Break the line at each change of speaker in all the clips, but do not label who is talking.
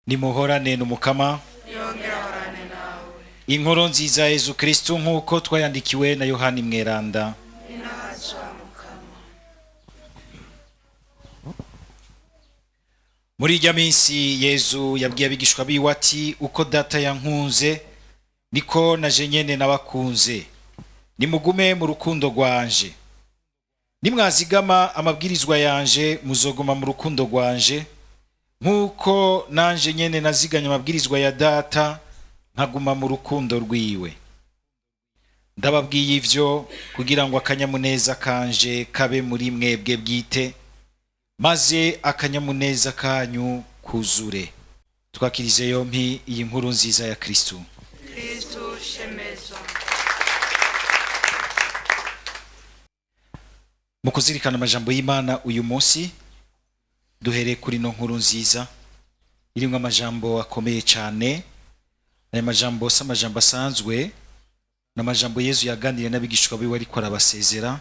nimuhorane n'umukama.
yongera ahorane nawe.
Inkuru nziza ya Yezu Kristu nk'uko twayandikiwe na Yohani Mweranda.
Inahazwa mukama.
Muri irya minsi Yezu yabwiye abigishwa biwe ati, uko data yankunze niko naje nyene nabakunze, nimugume mu rukundo rwanje. Nimwazigama amabwirizwa yanje muzoguma mu rukundo rwanje, nk'uko nanje nyene naziganya amabwirizwa ya data nkaguma mu rukundo rwiwe. Ndababwiye ivyo kugira ngo akanyamuneza kanje kabe muri mwebwe bwite, maze akanyamuneza kanyu kuzure. Twakirize yompi iyi nkuru nziza ya Kristu.
Kristu shemezwa.
Mu kuzirikana amajambo y'Imana uyu munsi, duhereye kuri no nkuru nziza irimwo amajambo akomeye cyane. Aya majambo si amajambo asanzwe, n'amajambo Yezu yaganiriye n'abigishwa biwe ariko arabasezera.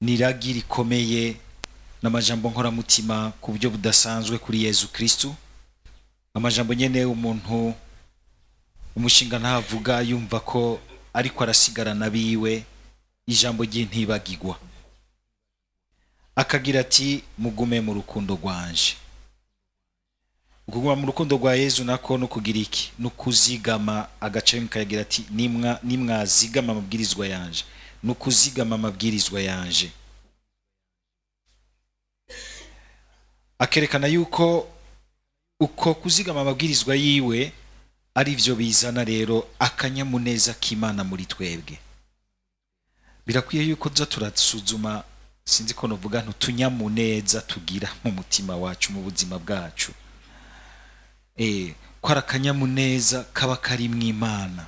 Ni iragi rikomeye, n'amajambo nkoramutima ku buryo budasanzwe kuri Yezu Kristu. Amajambo nyene umuntu umushinga ntavuga yumva ko ariko arasigarana biwe ijambo ry'intibagirwa. Akagira ati, mugume mu rukundo rwanje. Ukuguma mu rukundo rwa Yezu nako no kugira iki? No kuzigama. Agace kagira ati, nimwazigama amabwirizwa yanje. No kuzigama amabwirizwa yanje. Akerekana yuko uko kuzigama amabwirizwa yiwe ari vyo bizana rero akanyamuneza k'Imana muri twebwe. Birakwiye yuko tuza turasuzuma, sinzi ko novuga ntutunyamuneza tugira mu mutima wacu, mu buzima bwacu. Ko ari akanyamuneza kaba karimwo Imana,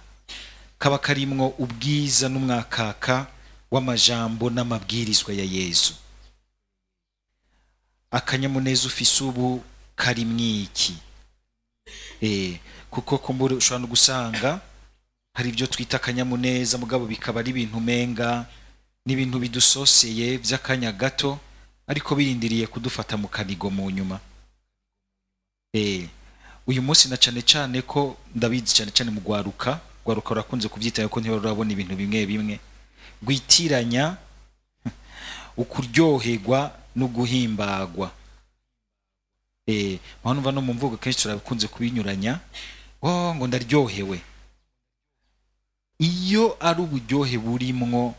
kaba karimwo ubwiza n'umwakaka w'amajambo n'amabwirizwa ya Yezu. Akanyamuneza ufise ubu karimwo iki? Kuko kumbure ushobora no gusanga hari ibyo twita akanyamuneza mugabo bikaba ari ibintu menga n'ibintu bidusoseye by'akanya gato, ariko birindiriye kudufata mu kanigo mu nyuma. Uyu munsi na cane cane ko ndabizi cane cane mu gwaruka urakunze kuvyitaye ko ntibarabona ibintu bimwe bimwe, gwitiranya ukuryoherwa no guhimbagwa. Mwanumva no mu mvugo kenshi turakunze kubinyuranya, ngo ndaryohewe. Iyo ari uburyohe burimwo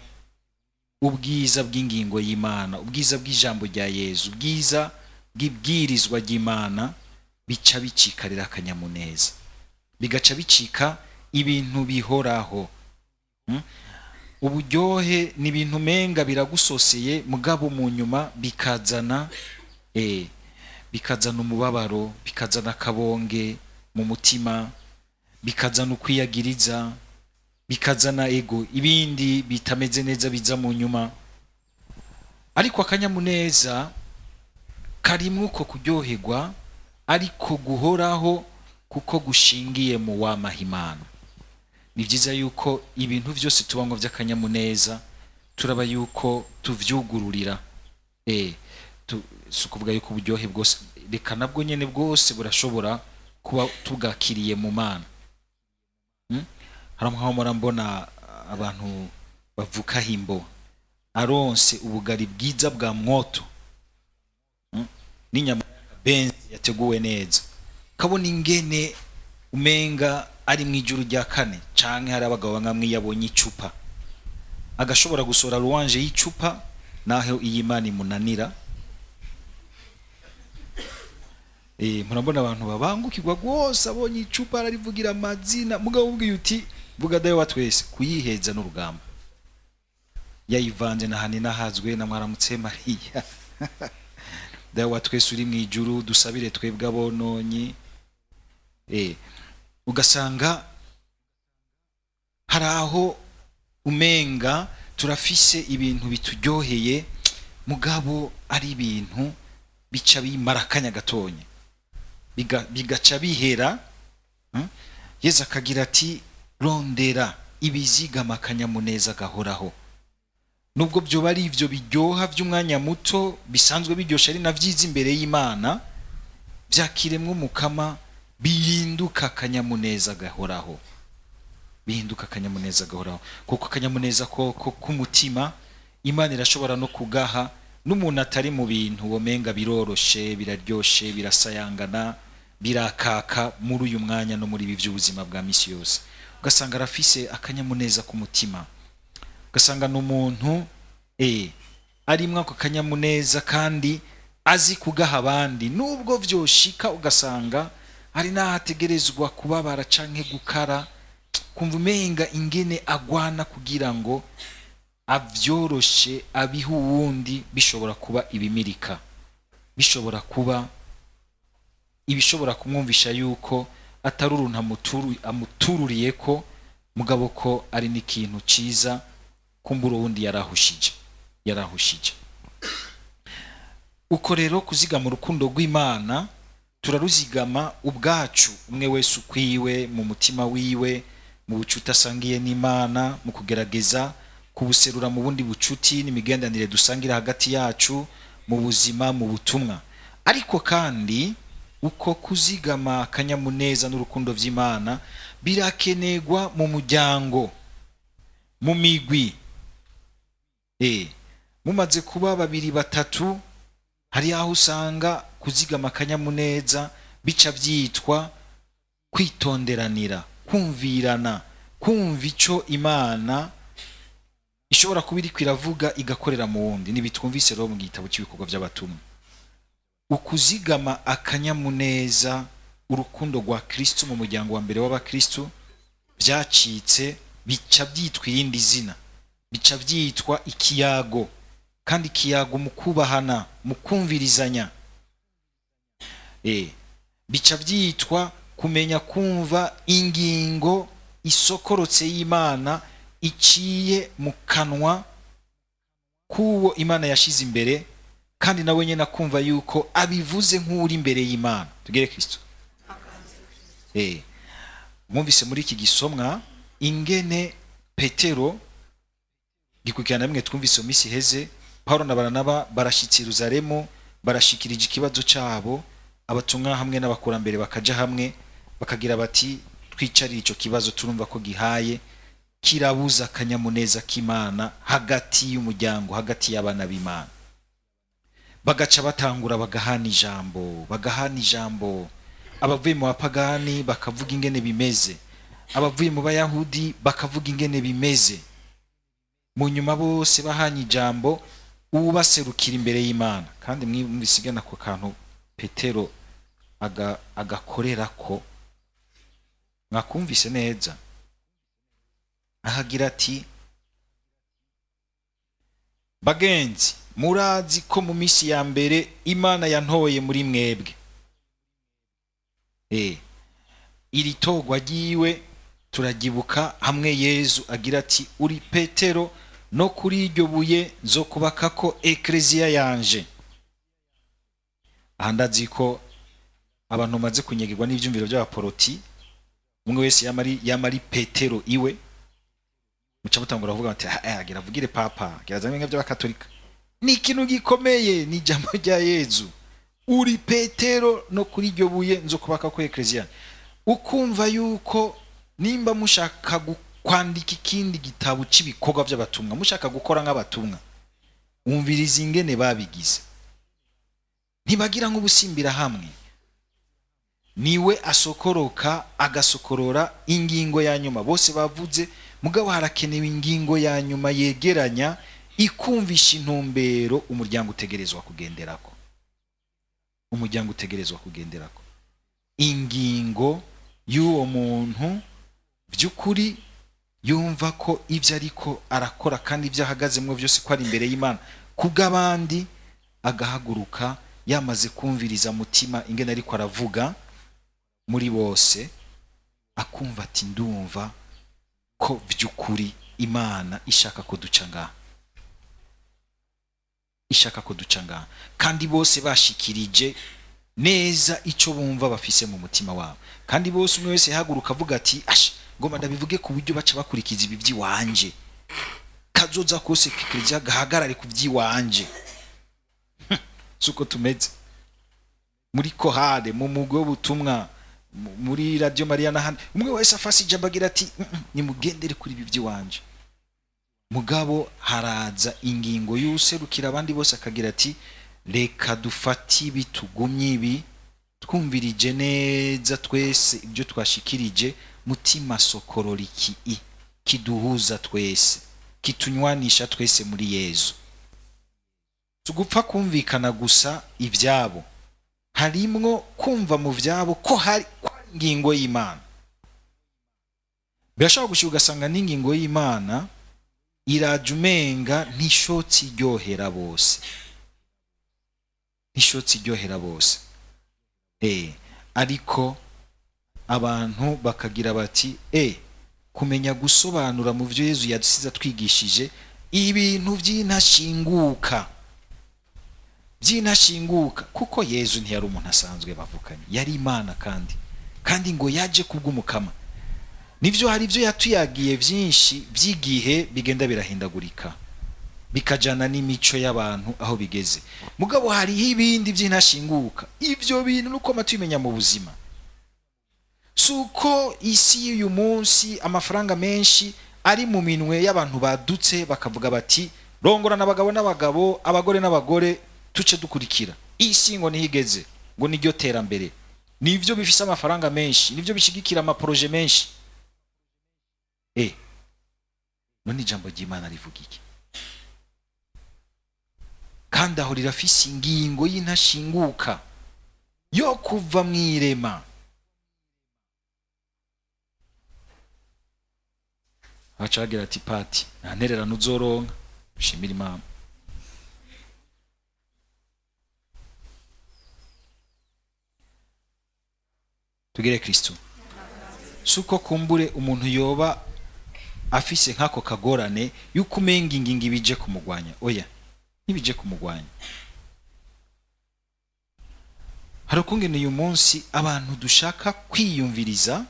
ubwiza bw'ingingo y'Imana, ubwiza bw'ijambo rya Yezu, ubwiza bw'ibwirizwa ry'Imana, bica bicikarira akanyamuneza, bigaca bicika ibintu bihoraho. Uburyohe ni ibintu menga biragusoseye, mugabo mu nyuma bikazana umubabaro, bikazana akabonge mu mutima, bikazana ukwiyagiriza, bikazana ego, ibindi bitameze neza biza mu nyuma. Ariko akanyamuneza karimwo uko kuryoherwa, ariko guhoraho, kuko gushingiye mu wamahimana. Ni vyiza yuko ibintu vyose tubamwo vy'akanyamuneza turaba yuko tuvyugururira. Sukuvuga yuko uburyohe bwose, reka nabwo nyene bwose burashobora kuba tubwakiriye mu Mana. Haramwe murambona abantu bavuka himbo aronse ubugari bwiza bwa mwoto, n'inyama benzi yateguwe neza, kabona ingene umenga ari mu ijuru rya kane. Canke hari abagabo bamwe yabonye icupa, agashobora gusora ruwanje y'icupa naho iyi Imana imunanira. Murabona abantu babangukirwa rwose abonye icupa ararivugira amazina, mugabo ubwiye uti vuga dayo wa twese, kuyiheza n'urugamba. Yayivanze na hani nahazwe na Mwaramutse Mariya. Dayo wa twese uri mu ijuru, dusabire twebwe abononyi. Ugasanga haraho umenga turafise ibintu bituryoheye, mugabo ari ibintu bica bimara akanya gatonye, bigaca bihera. Yezu akagira ati, rondera ibizigama akanyamuneza gahoraho. Nubwo byo bari ivyo biryoha vy'umwanya muto, bisanzwe biryosha ari na vyiza imbere y'Imana, vyakiremwe umukama bihinduka akanyamuneza gahoraho, bihinduka akanyamuneza gahoraho. Kuko akanyamuneza ko k'umutima Imana irashobora no kugaha n'umuntu atari mu bintu womenga biroroshe, biraryoshe, birasayangana, birakaka muri uyu mwanya no muri ibi by'ubuzima bwa misi yose. Ugasanga arafise akanyamuneza k'umutima, ugasanga n'umuntu arimwo ako kanyamuneza kandi azi kugaha abandi, nubwo vyoshika ugasanga hari n'ahategerezwa kubabara canke gukara, kumva umenga ingene agwana kugira ngo avyoroshe abiha uwundi, bishobora kuba ibimirika, bishobora kuba ibishobora kumwumvisha yuko atari uruntu amutururiye ko, mugabo ko ari n'ikintu ciza, kumbura uwundi yarahushije. Uko rero kuzigama urukundo rw'Imana turaruzigama ubwacu, umwe wese ukwiwe, mu mutima wiwe, mu bucuti asangiye n'Imana, mu kugerageza kubuserura mu bundi bucuti n'imigendanire dusangira hagati yacu, mu buzima, mu butumwa. Ariko kandi uko kuzigama akanyamuneza n'urukundo vy'Imana birakenegwa mu muryango, mu migwi. Mumaze kuba babiri batatu, hari aho usanga kuzigama akanyamuneza bica vyitwa kwitonderanira, kumvirana, kumva ico Imana ishobora kuba iriko iravuga igakorera mu wundi. Nibitwumvise rero mu gitabo cy'ibikorwa by'abatumwa. Ukuzigama akanyamuneza, urukundo rwa Kristo mu muryango wa mbere w'abakristo byacitse, bica byitwa irindi zina, bica byitwa ikiyago. Kandi ikiyago mu kubahana, mu kumvirizanya, bica byitwa kumenya kumva ingingo isokorotse y'Imana iciye mu kanwa kuwo Imana yashize imbere, kandi nawe nyene akumva yuko abivuze nk'uri imbere y'Imana. Tugere Kristo. Mwumvise muri iki gisomwa ingene Petero, gikurikirana bimwe twumvise mu misi heze, Paulo na Baranaba barashitse Yerusalemu, barashikirije ikibazo cabo, abatumwa hamwe n'abakurambere bakaja hamwe, bakagira bati twicarire ico kibazo, turumva ko gihaye kirabuza akanyamuneza k'Imana hagati y'umuryango, hagati y'abana b'Imana. Bagaca batangura bagahana ijambo, abavuye mu bapagani bakavuga ingene bimeze, abavuye mu Bayahudi bakavuga ingene bimeze. Mu nyuma bose bahanye ijambo, ubaserukira imbere y'Imana. Kandi mwisigana ko kantu Petero agakorera ko, mwakumvise neza, ahagira ati bagenzi, murazi ko mu misi ya mbere Imana yantoye muri mwebwe. Iri togwa ryiwe turagibuka, hamwe Yezu agira ati uri Petero, no kuri iryo buye nzokubakako ekleziya yanje. Aha ndazi ko abantu maze kunyegirwa n'ivyumviro by'abaporoti, umwe wese yamari Petero iwe, muca mutangura kuvuga bati agira avugire papa, kirazanye nka by'abakatolika. Ni ikintu gikomeye, ni ijambo rya Yezu, uri Petero, no kuri iryo buye nzokubakako ekleziya. Ukumva yuko nimba mushaka kwandika ikindi gitabo cy'ibikorwa by'abatumwa, mushaka gukora nk'abatumwa, umviriza ingene babigize. Ntibagira nk'ubusimbira hamwe, niwe asokoroka agasokorora ingingo ya nyuma. Bose bavuze, mugabo harakenewe ingingo ya nyuma yegeranya, ikumvisha intumbero umuryango utegerezwa kugenderako. Umuryango utegerezwa kugenderako ingingo y'uwo muntu by'ukuri yumva ko ibyo ariko arakora kandi ibyo ahagazemwo byose ko ari imbere y'Imana, kubw'abandi agahaguruka yamaze kumviriza mutima ingene ariko aravuga muri bose, akumva ati ndumva ko by'ukuri Imana ishaka ko duca ngaha, ishaka ko duca ngaha. Kandi bose bashikirije neza ico bumva bafise mu mutima wabo, kandi bose umwe wese yahaguruka avuga ati ngoma ndabivuge ku buryo baca bakurikiza ibi by'iwanje, kazoza kose kikirija gahagarare ku by'iwanje. Suko tumeze muri kohade, mu mugwe w'ubutumwa, muri radio Maria n'ahandi, umwe wese afashe ijambo agira ati nimugendere kuri ibi by'iwanje. Mugabo haraza ingingo y'userukira abandi bose akagira ati reka dufati ibi tugumye ibi twumvirije neza twese ibyo twashikirije, mutima sokororiki kiduhuza twese, kitunywanisha twese muri Yezu. Tugupfa kumvikana gusa ibyabo, harimwo kumva mu byabo ko hari ingingo y'Imana. Birashobora gushyira ugasanga n'ingingo y'Imana iraje umenga ntishotsi iryohera bose, ntishotsi iryohera bose. Ariko abantu bakagira bati kumenya gusobanura mu byo Yezu yadusize atwigishije ibintu by'intashinguka, by'intashinguka, kuko Yezu ntiyari umuntu asanzwe bavukanye, yari Imana kandi ngo yaje kubw'umukama. Nivyo hari ibyo yatuyagiye byinshi by'igihe bigenda birahindagurika bikajana n'imico y'abantu aho bigeze. Mugabo hari ibindi by'intashinguka, ivyo bintu nuko matubimenya mu buzima. Suko isi y'uyu munsi amafaranga menshi ari mu minwe y'abantu badutse bakavuga bati rongorana abagabo n'abagabo, abagore n'abagore, tuce dukurikira. Isi ngo nihigeze, ngo niryo terambere, nivyo bifise amafaranga menshi, nivyo bishigikira amaproje menshi. None ijambo ry'Imana rivuga iki? Kandi aho rirafise ingingo y'intashinguka yo kuva mw'irema. Acagira ati pati nta ntererano uzoronka, ushimira Imana. Tugire Kristo. Suko kumbure umuntu yoba afise nkako kagorane yuko umenga ingingi bije kumugwanya. Oya, ntibije kumugwanya. Hari ukungene uyu munsi abantu dushaka kwiyumviriza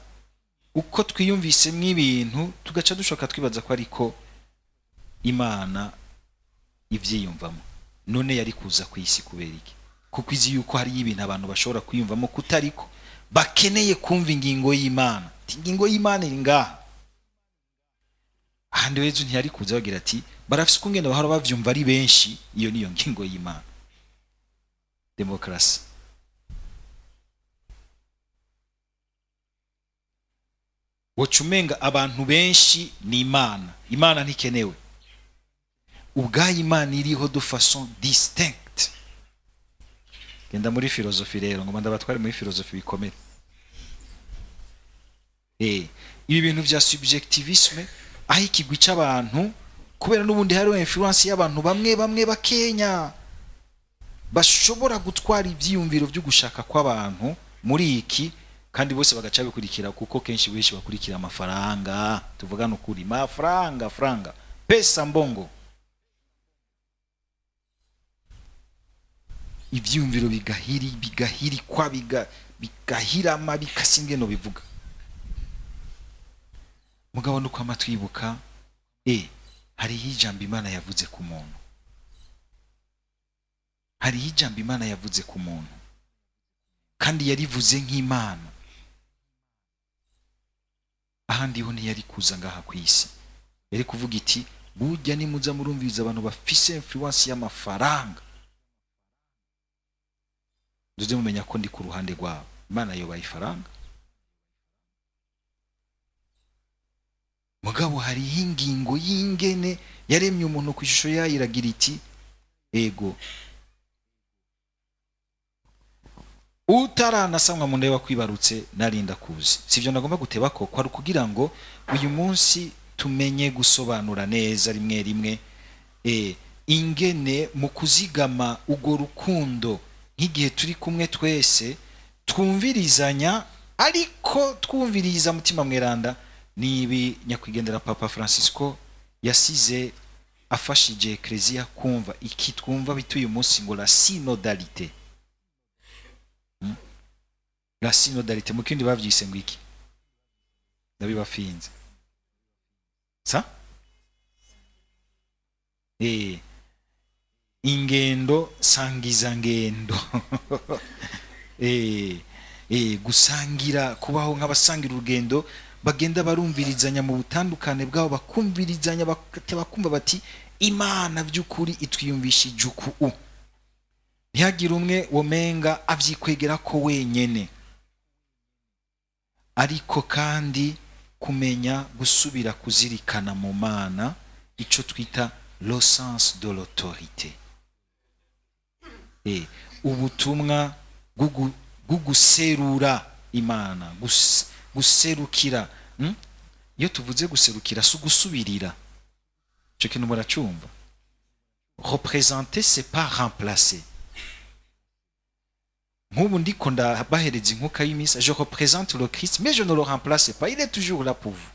uko twiyumvise mw'ibintu, tugaca dushaka twibaza ko ariko Imana ivyiyumvamo. None yari kuza kwisi kubera iki? Kuko izi yuko hari ibintu abantu bashobora kwiyumvamo kutariko, bakeneye kumva ingingo y'Imana. Ingingo y'Imana iri ngaha. Ahandi Yezu ntiyari kuza bagira ati barafise ukungene bahora bavyumva ari benshi, iyo niyo ngingo y'Imana. Demokrasi. Wocumenga abantu benshi ni Imana. Imana ntikenewe. Ubwayo Imana iriho de façon distincte. Genda muri filozofi rero, ngo ndabatware muri filozofi bikomeye. Ibi bintu vya subjectivisme aho ikigwi c'abantu, kubera n'ubundi hariho influence y'abantu bamwe bakenya bashobora gutwara ivyiyumviro byo gushaka kw'abantu muri iki, kandi bose bagaca bikurikira kuko kenshi benshi bakurikira amafaranga. Tuvugana ukuri, franga, pesa mbongo. Ivyiyumviro bigahirikwa bigahirama bikasinge no bivuga. Mugabo nuko amatwibuka hari ijambo Imana yavuze ku muntu. Hari ijambo Imana yavuze ku muntu, kandi yarivuze nk'Imana. Ahandi ho ntiyari kuza ngaha ku isi, yari kuvuga iti burya nimuza murumviriza abantu bafise influence y'amafaranga, duze mumenya ko ndi ku ruhande rwabo. Imana yobaye ifaranga. Mugabo hari ingingo y'ingene yaremye umuntu ku ishusho yayo, iragira iti ego utaranasamwa mu ndeba kwibarutse narinda kuzi. Sivyo nagomba guteba ko kwari kugira ngo uyu munsi tumenye gusobanura neza rimwe ingene mu kuzigama ugo rukundo, nk'igihe turi kumwe twese twumvirizanya, ariko twumviriza mutima mweranda. Nibi nyakwigendera Papa Francisco yasize afashije Ecclesia kumva iki twumva bituye umunsi ngo la synodalité. La synodalité mu kindi bavyise ngo iki? Ndabibafinze. Sa? Ingendo sangiza ngendo. gusangira, kubaho nk'abasangira urugendo, bagenda barumvirizanya mu butandukane bwabo, bakumvirizanya bakumva bati Imana by'ukuri itwiyumvishije uku. Ntihagire umwe womenga avyikwegera ko wenyene, ariko kandi kumenya gusubira kuzirikana mu Mana ico twita le sens de l'autorité, ubutumwa guguserura Imana, guserukira. Iyo tuvuze guserukira si ugusubirira, ico kintu muracumva. Représenter c'est pas remplacer. Nk'ubu ndiko ndabahereza inkuka y'imisa, je représente le Christ mais je ne le remplace pas, il est toujours là pour vous.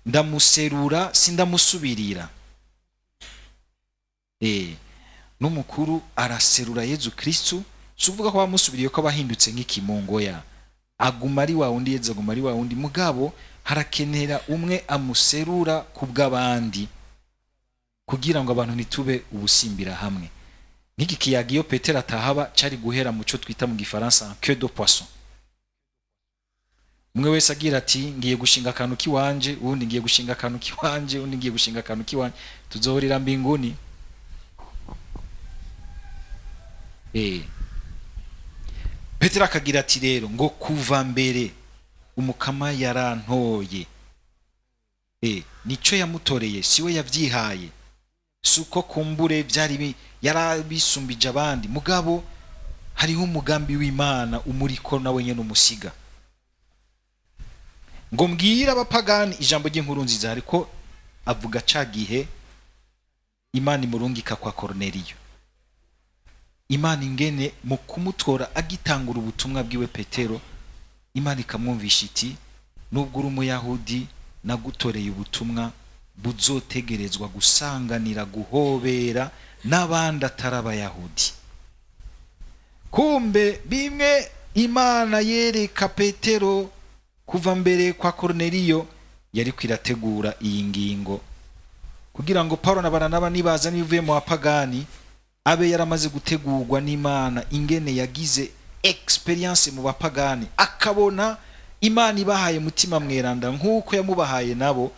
Ndamuserura sindamusubirira. N'umukuru araserura Yezu Kristu, suvuga ko bamusubiriye ko abahindutse nk'ikimongoya, aguma ari wa wundi, Yezu aguma ari wa wundi, mugabo harakenera umwe amuserura kubw'abandi kugira ngo abantu nitube ubusimbira hamwe. Nk'iki kiyaga iyo Petero atahaba cari guhera mu cyo twita mu gifaransa queue de poisson. Umwe wese agira ati ngiye gushinga akantu kiwanje, uwundi ngiye gushinga akantu kiwanje, uwundi ngiye gushinga akantu kiwanje, tuzohorera mbinguni. Petero akagira ati rero ngo kuva mbere umukama yarantoye. Nico yamutoreye, siwe yavyihaye, suko kumbure byari yarabisumbije abandi, mugabo hariho umugambi w'Imana umuriko nawe nyene umusiga. Ngo mbwira abapagani ijambo ry'inkuru nziza, ariko avuga ca gihe Imana imurungika kwa Korneliyo. Imana ingene mu kumutora agitangura ubutumwa bwiwe Petero, Imana ikamwumvisha iti nubwo uri umuyahudi nagutoreye ubutumwa buzotegerezwa gusanganira guhobera n'abandi atari abayahudi. Kumbe bimwe Imana yereka Petero kuva mbere kwa Korneliyo, yari kwirategura iyi ngingo kugira ngo Paulo na Baranaba nibaza nivuye mu bapagani abe yaramaze gutegurwa n'Imana ingene yagize experience mu bapagani, akabona Imana ibahaye mutima mweranda nk'uko yamubahaye nabo,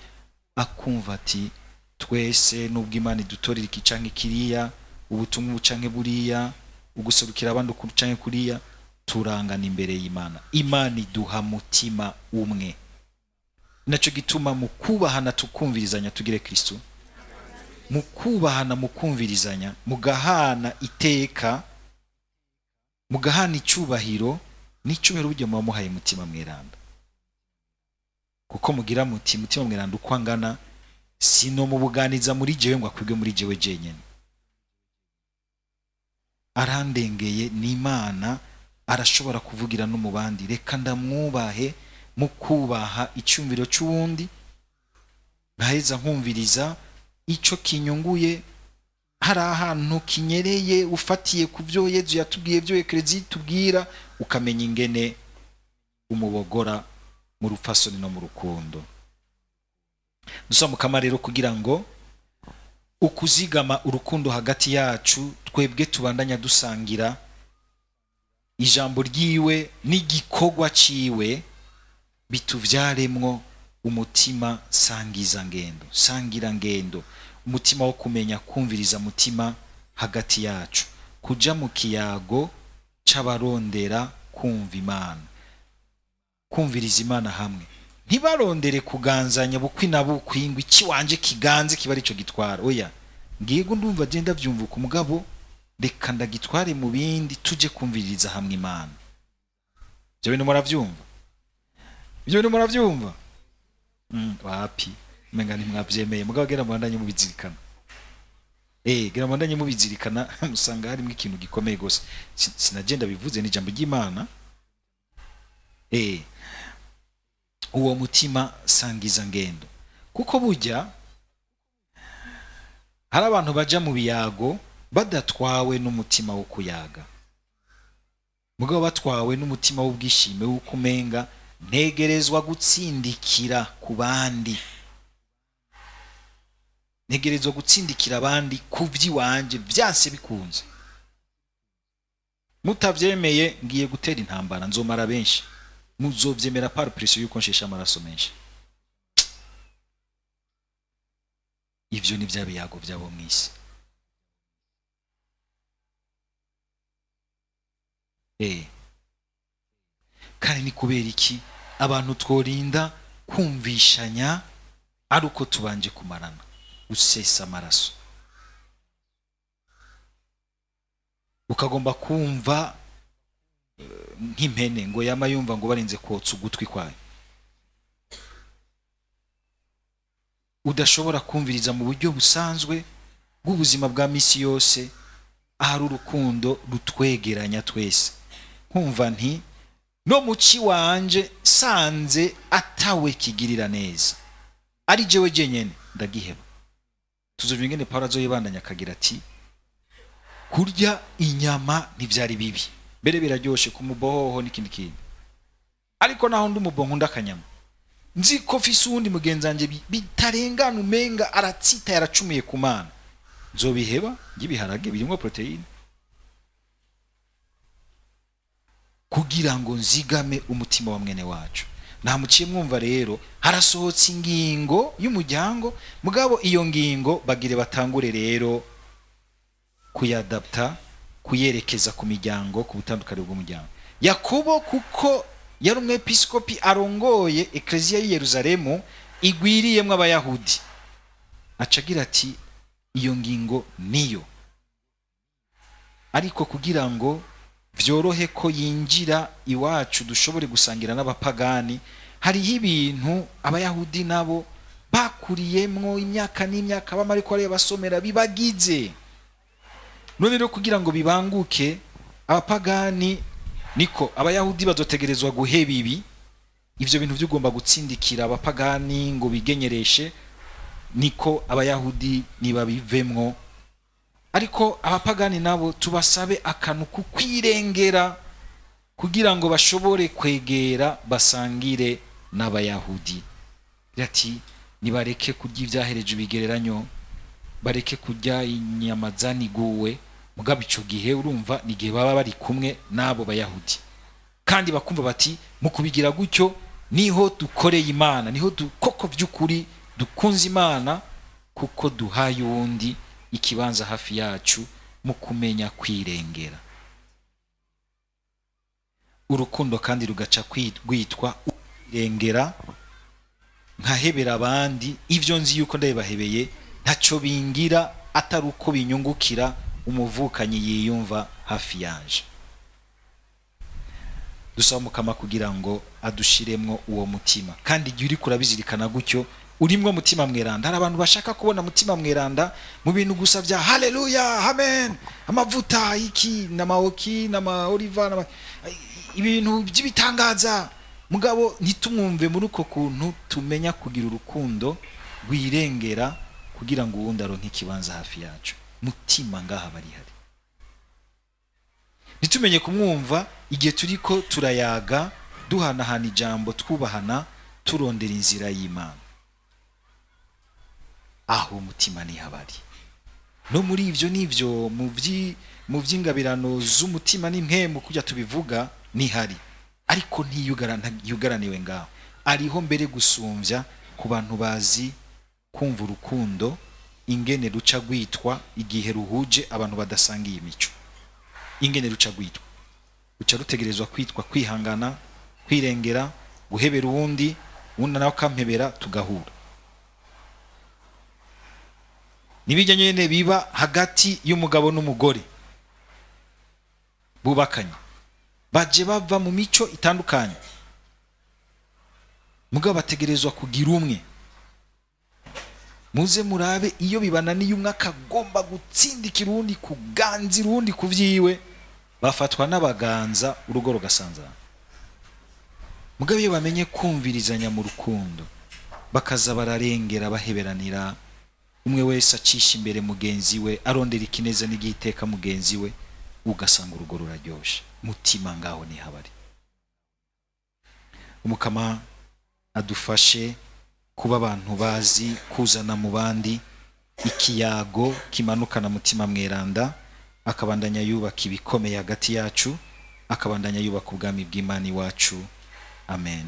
akumva ati twese nubwo Imana idutorera iki canke kiriya, ubutumwa bucanke buriya, uguserukira abandi ukuri canke kuriya, turangana imbere y'Imana. Imana iduha mutima umwe, naco gituma mu kubahana tukumvirizanya tugire Kristo, mu kubahana mu kumvirizanya, mugahana iteka, mugahana icubahiro, n'icubahiro buryo muba muhaye mutima mweranda, kuko mugira muti mutima mweranda uko angana sino mubuganiza muri jewe ngo akwibwe muri jewe jenyene. Arandengeye n'Imana, arashobora kuvugira no mu bandi, reka ndamwubahe mu kubaha icyumviro cy'uwundi, nkaheza nkumviriza ico kinyunguye, hari ahantu kinyereye ufatiye ku byo Yezu yatubwiye, byo Eklezia tubwira, ukamenya ingene umubogora mu rupfasoni no mu rukundo. Dusaba Mukama rero kugira ngo ukuzigama urukundo hagati yacu, twebwe tubandanya dusangira ijambo ryiwe n'igikorwa ciwe, bituvyaremwo umutima sangira ngendo, umutima wo kumenya kumviriza mutima hagati yacu, kuja mu kiyago c'abarondera kumva Imana, kumviriza Imana hamwe, ntibarondere kuganzanya bukwi na bukwi ngo iki wanje kiganze kiba arico gitwara. Oya, ngigo ndumva agenda vyumvuka umugabo, reka ndagitware mu bindi, tuje kumviriza hamwe Imana. Ibyo bintu muravyumva? Ibyo bintu muravyumva? Wapi menga ntimwavyemeye, mugabo gera mwandanye mubizirikana. Gera mwandanye mubizirikana, musanga harimo ikintu gikomeye gose. Sinagenda bivuze n'ijambo ry'Imana. Uwo mutima sangiza ngendo, kuko burya hari abantu baja mu biyago badatwawe n'umutima wo kuyaga, mugabo batwawe n'umutima w'ubwishime w'ukumenga ntegerezwa gutsindikira ku bandi, ntegerezwa gutsindikira abandi ku by'iwanje byanse bikunze. mutavyemeye ngiye gutera intambara, nzomara benshi, muzovyemera par pression yuko nshesha amaraso menshi. Ivyo ni vya biyago vyabo mwisi. Kandi ni kubera iki abantu tworinda kumvishanya ari uko tubanje kumarana usesa amaraso? Ukagomba kumva nk'impene ngo yama yumva ngo barinze kotsa ugutwi kwayo, udashobora kumviriza mu buryo busanzwe bw'ubuzima bwa misi yose ahari urukundo rutwegeranya twese. Nkumva nti no muci wanje sanze atawe kigirira neza ari jewe jenyene ndagiheba. Tuzovye ingene Paulo azoyibandanya akagira ati kurya inyama ntivyari bibi, mbere biraryoshe ku mubohoho n'ikindi kintu, ariko naho ndi umubongo ndakanyama nzi ko fise uwundi mugenzanje bitarengana umenga aratsita yaracumuye ku Mana, nzobiheba ngibiharage birimwo proteine kugira ngo nzigame umutima wa mwene wacu. Nta muciye mwumva rero harasohotse ingingo y'umuryango, mugabo iyo ngingo bagire batangure rero kuyadapta, kuyerekeza ku miryango, ku butandukane bw'umuryango. Yakobo kuko yari umwepiskopi arongoye ekleziya y'i Yerusalemu igwiriyemwo abayahudi, acagira ati iyo ngingo niyo, ariko kugira ngo vyorohe ko yinjira iwacu dushobore gusangira n'abapagani, hariho ibintu abayahudi nabo bakuriyemwo imyaka n'imyaka bamari ko ari basomera bibagize. None rero kugira ngo bibanguke abapagani, niko abayahudi bazotegerezwa guheba ibi, ivyo bintu vyugomba gutsindikira abapagani ngo bigenyereshe, niko abayahudi niba bivemwo. Ariko abapagani nabo tubasabe akantu kukwirengera kugira ngo bashobore kwegera basangire n'abayahudi. Ati nibareke kurya ivyahereje ibigereranyo, bareke kurya inyama zaniguwe, mugabo ico gihe urumva ni gihe baba bari kumwe nabo bayahudi, kandi bakumva bati mu kubigira gutyo niho dukoreye Imana, niho koko vy'ukuri dukunze Imana, kuko duhaye uwundi ikibanza hafi yacu mu kumenya kwirengera. Urukundo kandi rugaca kwitwa kwirengera, nkahebera abandi ivyo nzi yuko ndabibahebeye ntaco bingira atari uko binyungukira umuvukanyi yiyumva hafi yanje. Dusaba Mukama kugira ngo adushiremwo uwo mutima, kandi igihe uriko urabizirikana gutyo urimwo mutima mweranda. Hari abantu bashaka kubona mutima mweranda mu bintu gusa vya haleluya amen, amavuta iki na maoki na maoliva na ibintu by'ibitangaza, mugabo ntitumwumve muri uko kuntu tumenya kugira urukundo rwirengera kugira ngo uwundi aronke ikibanza hafi yacu. Mutima ngaha bari hari, nitumenye kumwumva igihe turiko turayaga, duhanahana ijambo, twubahana, turondera inzira y'Imana. Aho umutima ni habari. No muri ivyo nivyo mu vy'ingabirano z'umutima n'impemu kujya tubivuga ni hari, ariko ntiyugaraniwe ngaho. Ariho mbere gusumvya ku bantu bazi kumva urukundo ingene ruca gwitwa igihe ruhuje abantu badasangiye imico. Ingene ruca gwitwa, ruca rutegerezwa kwitwa kwihangana, kwirengera, guhebera uwundi, uwundi nawe akampebera, tugahura. Nibijya nyene biba hagati y'umugabo n'umugore bubakanye, baje bava mu mico itandukanye, mugabo bategerezwa kugira umwe. Muze murabe iyo bibananiye umwe akagomba gutsindikira uwundi, kuganzira uwundi kuvyiwe, bafatwa n'abaganza urugo rugasanzana. Mugabo iyo bamenye kumvirizanya mu rukundo, bakaza bararengera baheberanira, umwe wese acisha imbere mugenzi we, arondera ikineza n'igiteka mugenzi we, ugasanga urugo ruraryoshe. Mutima ngaho ni habari. Umukama adufashe kuba abantu bazi kuzana mu bandi ikiyago kimanukana mutima mweranda, akabandanya yubaka ibikomeye hagati yacu, akabandanya yubaka ubwami bw'Imana iwacu. Amen.